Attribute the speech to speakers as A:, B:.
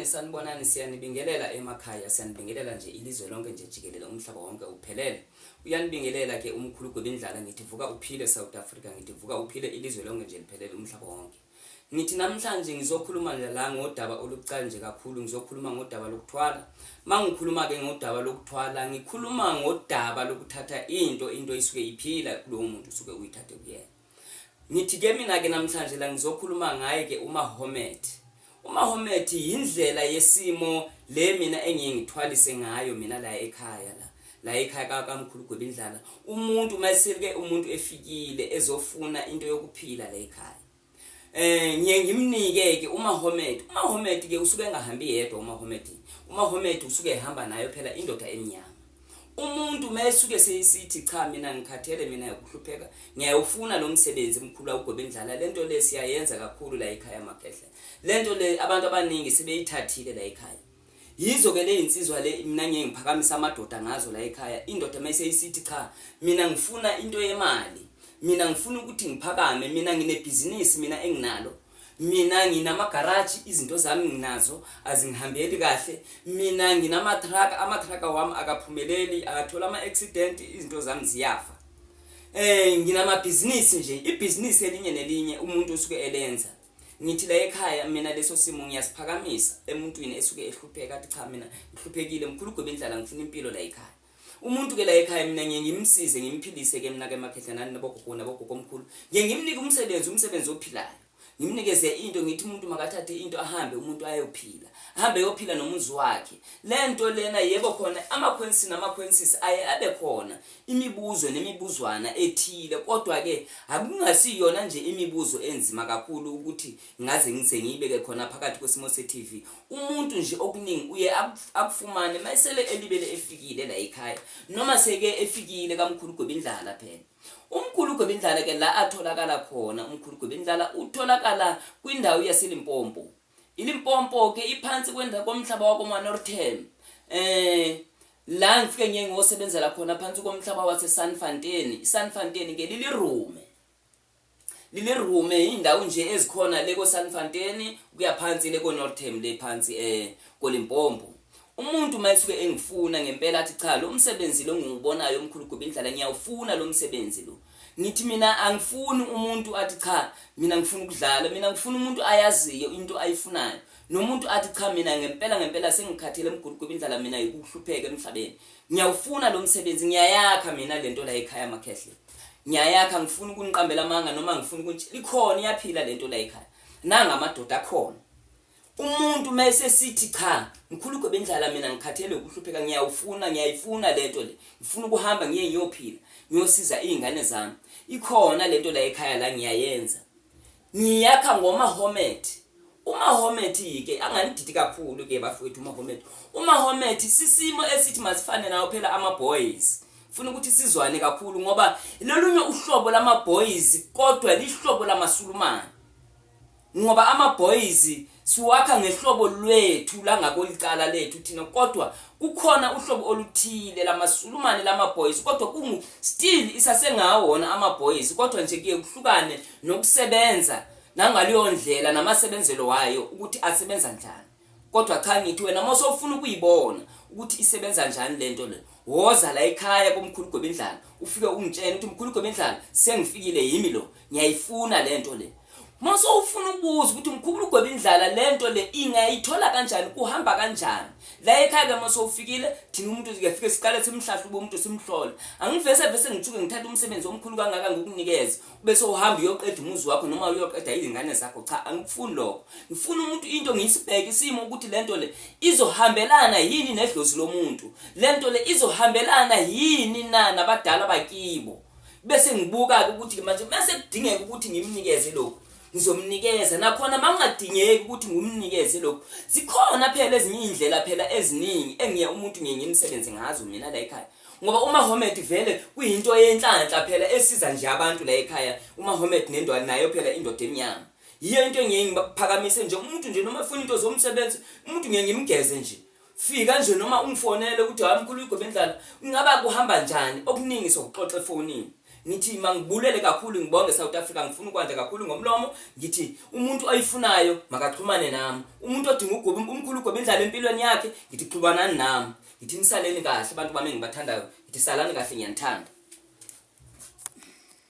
A: Sanibonani siyanibingelela emakhaya, siyanibingelela nje ilizwe lonke nje jikelele umhlaba wonke uphelele. Uyanibingelela ke umkhulu Gwebindlala ngithi vuka uphile South Africa, ngithi vuka uphile ilizwe lonke nje liphelele umhlaba wonke. Ngithi namhlanje ngizokhuluma la ngodaba olubucayi nje kakhulu, ngizokhuluma ngodaba lokuthwala. Mangikhuluma ke ngodaba lokuthwala, ngikhuluma ngodaba lokuthatha into isuke iphila kulowo muntu usuke uyithathe kuyena. Ngithi ke mina ke namhlanje la ngizokhuluma ngaye ke uMahomet. uMahomet indlela yesimo le mina engiyithwalise ngayo mina la ekhaya kaMkhulu Gwebindlala. Umuntu mayiseleke umuntu efikile ezofuna into yokuphila la ekhaya. Ngiyengimnike ke uMahomet ke usuke engahambi yedwa uMahomet usuke ehamba nayo phela indoda emnyama. Umuntu mayesuke seyisithi cha mina ngikhathele mina ukuhlupheka ngiyawufuna lo msebenzi emkhulu uGwebindlala, lento le siyayenza kakhulu la ekhaya emakhehle. Lento le abantu abaningi sebeyithathile la ekhaya. Yizo ke le insizwa le mina ngiyengiphakamisa amadoda ngazo la ekhaya. Indoda mayiseyisithi cha mina ngifuna into yemali, mina ngifuna ukuthi ngiphakame, mina nginebhizinisi mina enginalo, mina nginamagaraji izinto zami nginazo azingihambeli kahle, mina ama-truck wami akaphumeleli, akathola ama-accident, izinto zami ziyafa. Nginamabhizinisi nje, ibhizinisi elinye nelinye umuntu usuke elenza. Ngithi la ekhaya mina leso simo ngiyasiphakamisa emuntwini esuke ehlupheka athi cha mina ngihluphekile Mkhulu Gwebindlala ngifuna impilo la ekhaya. Umuntu ke la ekhaya mina ngiyengimsize ngimphilise ke mina ke emakhetlanani nabogogo omkhulu. Ngiyengimnika umsebenzi ophilayo. Ngimnikeze into ngithi umuntu makathathe into ahambe umuntu ayophila. Ahambe yophila nomuzi wakhe. Lento lena yebo khona ama-consequences abe khona. Imibuzo nemibuzwana ethile kodwa ke akungasiyona nje imibuzo enzima kakhulu ukuthi ngaze ngibeke khona phakathi kwesimo se-TV. Umuntu nje okuningi uye akufumane mayisele elibele efikile la ekhaya noma seke efikile kaMkhulu Gwebindlala phela. Umkhulu Gwebindlala ke la atholakala khona, umkhulu Gwebindlala utholakala kwindawo yaseLimpopo. iLimpopo ke iphansi komhlaba wakoManortham. La ngifike ngiyengosebenzela khona phansi komhlaba waseSanfontein. iSanfontein ke lilirume indawo nje ezikhona le koSanfontein kuya phansi le koNortham le phansi koLimpopo. Umuntu mayisuke engifuna ngempela athi cha lo msebenzi lo ngiubonayo umkhulu Gwebindlala ngiyawufuna lo msebenzi lo. Ngithi mina angifuni umuntu athi cha mina ngifuna ukudlala, mina ngifuna umuntu ayaziyo into ayifunayo. Nomuntu athi cha mina ngempela sengikhathele umkhulu Gwebindlala mina ukuhlupheka emhlabeni. Ngiyawufuna lo msebenzi, ngiyayakha mina lento la ekhaya emakhehle. Ngiyayakha ngifuna ukuniqambela amanga noma ngifuna ukuthi likhona iyaphila lento la ekhaya. Nanga amadoda akhona. Umuntu mayese sithi cha Mkhulu Gwebindlala mina ngikhathele ukuhlupheka ngiyayifuna lento le. Ngifuna ukuhamba ngiyophila, ngiyosiza izingane zami. Ikhona lento la ekhaya la ngiyayenza. Ngiyakha ngoMahomet. uMahomet ke anganididi kakhulu ke bafowethu uMahomet. uMahomet sisimo esithi masifane nawo phela ama-boys. Ufuna ukuthi sizwane kakhulu ngoba lolunye uhlobo lama-boys kodwa lihlobo lamasulumane. Ngoba ama-boys siwakha ngehlobo lwethu la ngakolicala lethu thina kodwa kukhona uhlobo oluthile lamasulumane lama-boys kodwa still isasengawona ama-boys kodwa nje kuye kuhlukane nokusebenza nangaleyo ndlela namasebenzelo wayo ukuthi asebenza njani. Kodwa cha ngithi wena mase ufuna ukuyibona ukuthi isebenza njani lento le, woza la ekhaya koMkhulu Gwebindlala ufike ungitshela ukuthi Mkhulu Gwebindlala sengifikile yimi lo ngiyayifuna lento le. Mase ufuna ukubuza ukuthi Mkhulu Gwebindlala lento le ingayithola kanjani, kuhamba kanjani. La ekhaya mase ufikile thina umuntu uzifike siqale simhlahluba umuntu simhlola. Angivese ngithuke ngithatha umsebenzi omkhulu kangaka ngokunikeza bese uhamba uyoqeda umuzi wakho noma uyoqeda izingane zakho. Cha angikufuni lokho. Ngifuna umuntu into ngisibheke isimo ukuthi lento le izohambelana yini nedlozi lomuntu, lento le izohambelana yini nabadala bakibo. Bese ngibuka ukuthi manje mase kudingeka ukuthi ngimnikeze lokho ngizomnikeza, nakhona mangadingeki ukuthi ngumnikeze lokho. Zikhona phela ezinye indlela phela eziningi engiya umuntu ngiyimsebenzi ngazo mina la ekhaya. Ngoba uMahomet vele kuyinto yenhlanhla phela esiza nje abantu la ekhaya. uMahomet nendwana nayo phela indoda emnyama. Yiyo into ngiyiphakamise nje umuntu nje noma ufuna into zomsebenzi umuntu ngiyimgeze nje. Fika nje noma ungifonele ukuthi hayi Mkhulu Gwebindlala ngaba kuhamba njani, okuningi sokuxoxa efonini. ngithi mangibulele kakhulu ngibonge South Africa, ngifuna ukwanda kakhulu ngomlomo, ngithi umuntu oyifunayo makaxhumane nami, umuntu odinga umkhulu ugobe indlala empilweni yakhe ngithi xhubanani nami, ngithi nisaleni kahle abantu bami engibathandayo, ngithi salani kahle ngiyanithanda.